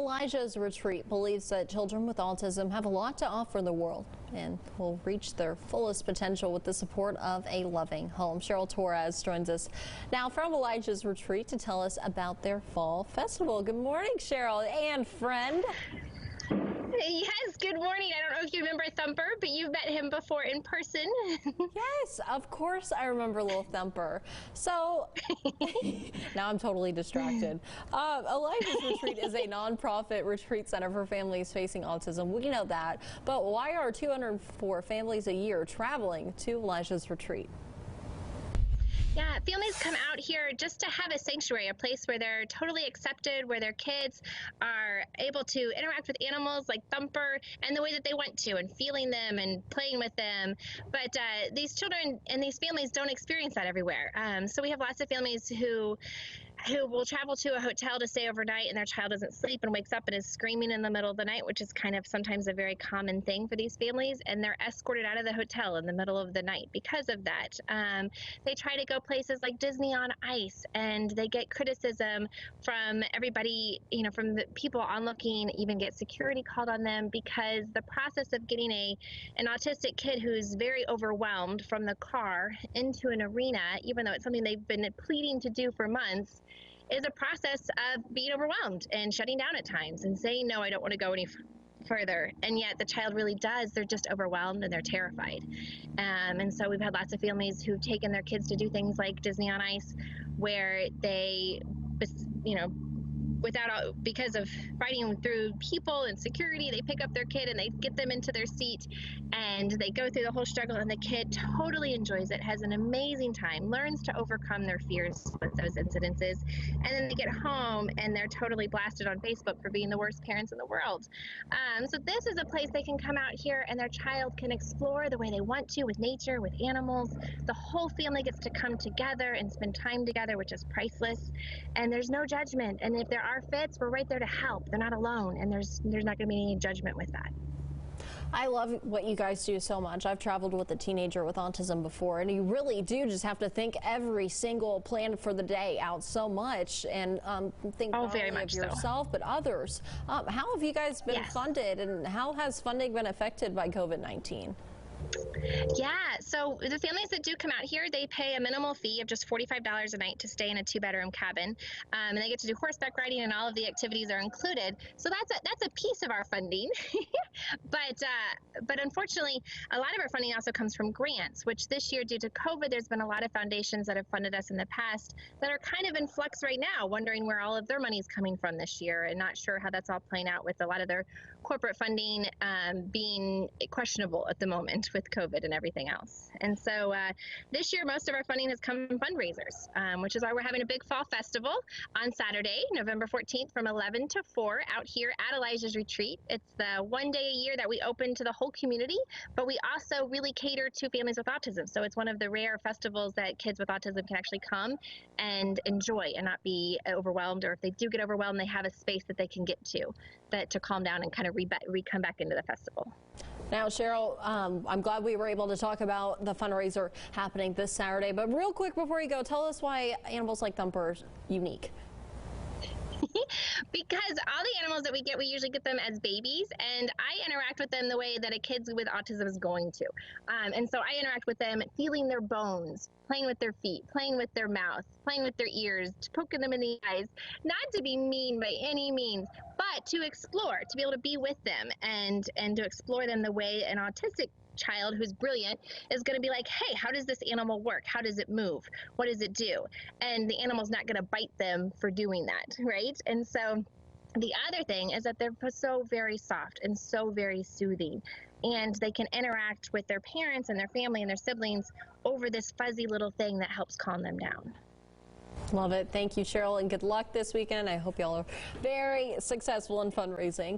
Elijah's Retreat believes that children with autism have a lot to offer the world and will reach their fullest potential with the support of a loving home. Cheryl Torres joins us now from Elijah's Retreat to tell us about their fall festival. Good morning, Cheryl and friend. Yes, good morning. I don't know if you remember Thumper, but you've met him before in person. Yes, of course I remember Little Thumper. So now I'm totally distracted. Elijah's Retreat is a nonprofit retreat center for families facing autism. We know that, but why are 204 families a year traveling to Elijah's Retreat? Yeah, families come out here just to have a sanctuary, a place where they're totally accepted, where their kids are able to interact with animals like Thumper and the way that they want to, and feeling them and playing with them. But these children and these families don't experience that everywhere. So we have lots of families who will travel to a hotel to stay overnight, and their child doesn't sleep and wakes up and is screaming in the middle of the night, which is kind of sometimes a very common thing for these families, and they're escorted out of the hotel in the middle of the night because of that. They try to go places like Disney on Ice, and they get criticism from everybody, from the people onlooking, even get security called on them, because the process of getting an autistic kid who's very overwhelmed from the car into an arena, even though it's something they've been pleading to do for months, is a process of being overwhelmed and shutting down at times and saying, no, I don't want to go any further. And yet the child really does. They're just overwhelmed and they're terrified. And so we've had lots of families who've taken their kids to do things like Disney on Ice, where they, because of fighting through people and security, they pick up their kid and they get them into their seat and they go through the whole struggle, and the kid totally enjoys it, has an amazing time, learns to overcome their fears with those incidences, and then they get home and they're totally blasted on Facebook for being the worst parents in the world. So this is a place they can come out here and their child can explore the way they want to, with nature, with animals. The whole family gets to come together and spend time together, which is priceless, and there's no judgment. And if there are fits, we're right there to help. They're not alone, and there's not going to be any judgment with that. I love what you guys do so much. I've traveled with a teenager with autism before, and you really do just have to think every single plan for the day out so much, and think not only of yourself but others. How have you guys been funded, and how has funding been affected by COVID-19? Yeah, so the families that do come out here, they pay a minimal fee of just $45 a night to stay in a 2-bedroom cabin, and they get to do horseback riding, and all of the activities are included. So that's a piece of our funding. But unfortunately, a lot of our funding also comes from grants, which this year, due to COVID, there's been a lot of foundations that have funded us in the past that are kind of in flux right now, wondering where all of their money is coming from this year, and not sure how that's all playing out, with a lot of their corporate funding being questionable at the moment with COVID and everything else. And so this year, most of our funding has come from fundraisers, which is why we're having a big fall festival on Saturday, November 14th, from 11 to 4 out here at Elijah's Retreat. It's the one day a year that we open to the whole community, but we also really cater to families with autism. So it's one of the rare festivals that kids with autism can actually come and enjoy and not be overwhelmed, or if they do get overwhelmed, they have a space that they can get to calm down and kind of come back into the festival. Now, Cheryl, I'm glad we were able to talk about the fundraiser happening this Saturday, but real quick before you go, tell us why animals like Thumper are unique. Because all the animals that we get, we usually get them as babies, and I interact with them the way that a kid with autism is going to. And so I interact with them feeling their bones, playing with their feet, playing with their mouth, playing with their ears, poking them in the eyes, not to be mean by any means, but to explore, to be able to be with them and to explore them the way an autistic child who's brilliant is going to be like, hey, how does this animal work? How does it move? What does it do? And the animal's not going to bite them for doing that, right? And so the other thing is that they're so very soft and so very soothing, and they can interact with their parents and their family and their siblings over this fuzzy little thing that helps calm them down. Love it. Thank you, Cheryl, and good luck this weekend. I hope y'all are very successful in fundraising.